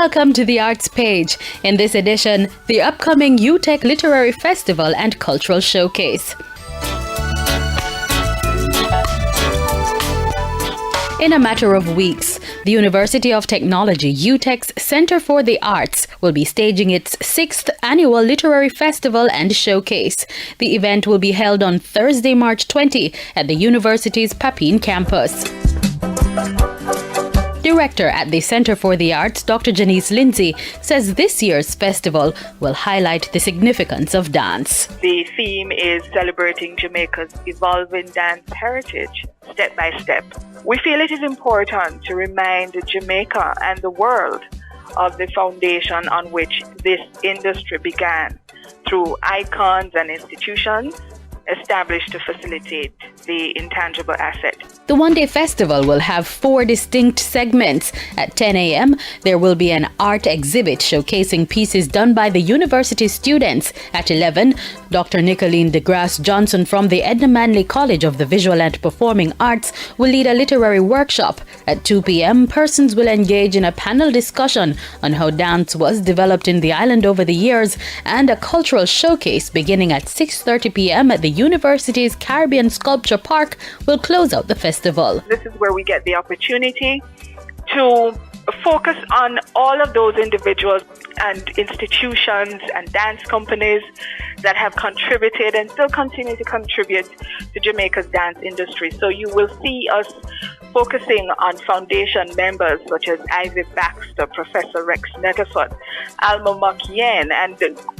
Welcome to the Arts Page. In this edition, the upcoming UTech Literary Festival and Cultural Showcase. In a matter of weeks, the University of Technology, UTech's Center for the Arts, will be staging its 6th annual Literary Festival and Showcase. The event will be held on Thursday, March 20 at the university's Papine campus. Director at the Center for the Arts, Dr. Janice Lindsay, says this year's festival will highlight the significance of dance. The theme is celebrating Jamaica's evolving dance heritage, step by step. We feel it is important to remind Jamaica and the world of the foundation on which this industry began through icons and institutions established to facilitate the intangible asset. The one-day festival will have 4 distinct segments. At 10 a.m., there will be an art exhibit showcasing pieces done by the university students. At 11, Dr. Nicolene DeGrasse Johnson from the Edna Manley College of the Visual and Performing Arts will lead a literary workshop. At 2 p.m., persons will engage in a panel discussion on how dance was developed in the island over the years, and a cultural showcase beginning at 6:30 p.m. at the university's Caribbean Sculpture Park will close out the festival. This is where we get the opportunity to focus on all of those individuals and institutions and dance companies that have contributed and still continue to contribute to Jamaica's dance industry. So you will see us focusing on foundation members such as Ivy Baxter, Professor Rex Netterfoot, Alma Makien, and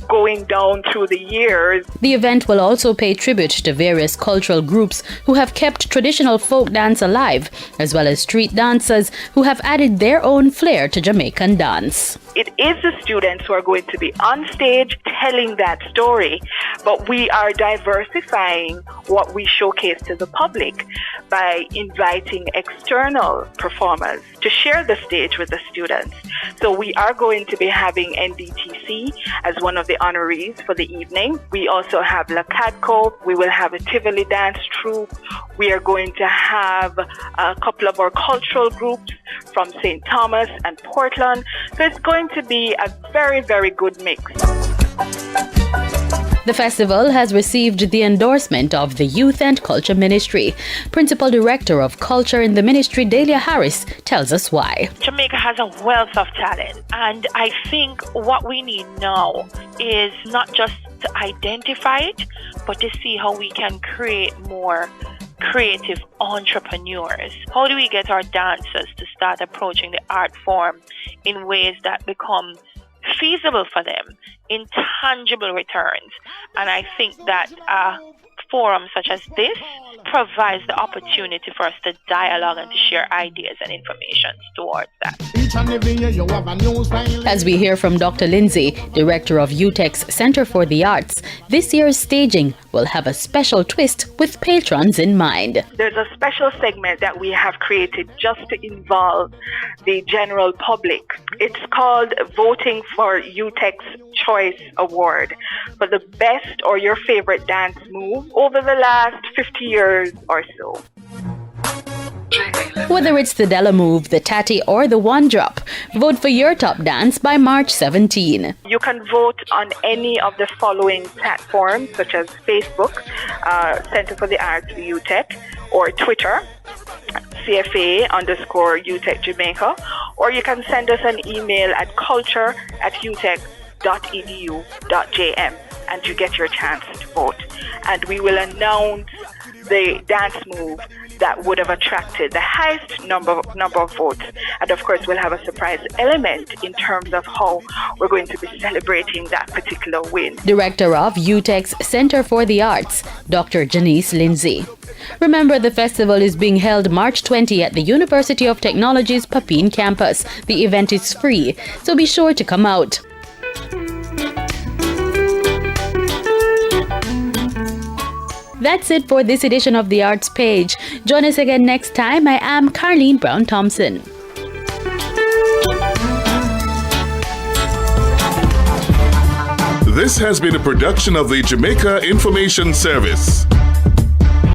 going down through the years. The event will also pay tribute to various cultural groups who have kept traditional folk dance alive, as well as street dancers who have added their own flair to Jamaican dance. It is the students who are going to be on stage telling that story, but we are diversifying what we showcase to the public by inviting external performers to share the stage with the students. So we are going to be having NDTC as one of the honorees for the evening. We also have La Cadco. We will have a Tivoli dance troupe. We are going to have a couple of our cultural groups from St. Thomas and Portland. So it's going to be a very, very good mix. The festival has received the endorsement of the Youth and Culture Ministry. Principal Director of Culture in the ministry, Delia Harris, tells us why. Jamaica has a wealth of talent, and I think what we need now is not just to identify it, but to see how we can create more creative entrepreneurs. How do we get our dancers to start approaching the art form in ways that become feasible for them, in tangible returns? And I think that a forum such as this provides the opportunity for us to dialogue and to share ideas and information towards that. As we hear from Dr. Lindsay, Director of UTech's Center for the Arts, this year's staging will have a special twist with patrons in mind. There's a special segment that we have created just to involve the general public. It's called Voting for UTech's Choice Award for the best or your favorite dance move over the last 50 years or so. Whether it's the Della Move, the Tatty, or the One Drop, vote for your top dance by March 17. You can vote on any of the following platforms, such as Facebook, Center for the Arts UTech, or Twitter, CFA_UTech Jamaica, or you can send us an email at culture@utech.edu.jm, and you get your chance to vote. And we will announce the dance move that would have attracted the highest number of votes. And of course, we'll have a surprise element in terms of how we're going to be celebrating that particular win. Director of UTech's Center for the Arts, Dr. Janice Lindsay. Remember, the festival is being held March 20 at the University of Technology's Papine campus. The event is free, so be sure to come out. That's it for this edition of the Arts Page. Join us again next time. I am Carleen Brown Thompson. This has been a production of the Jamaica Information Service.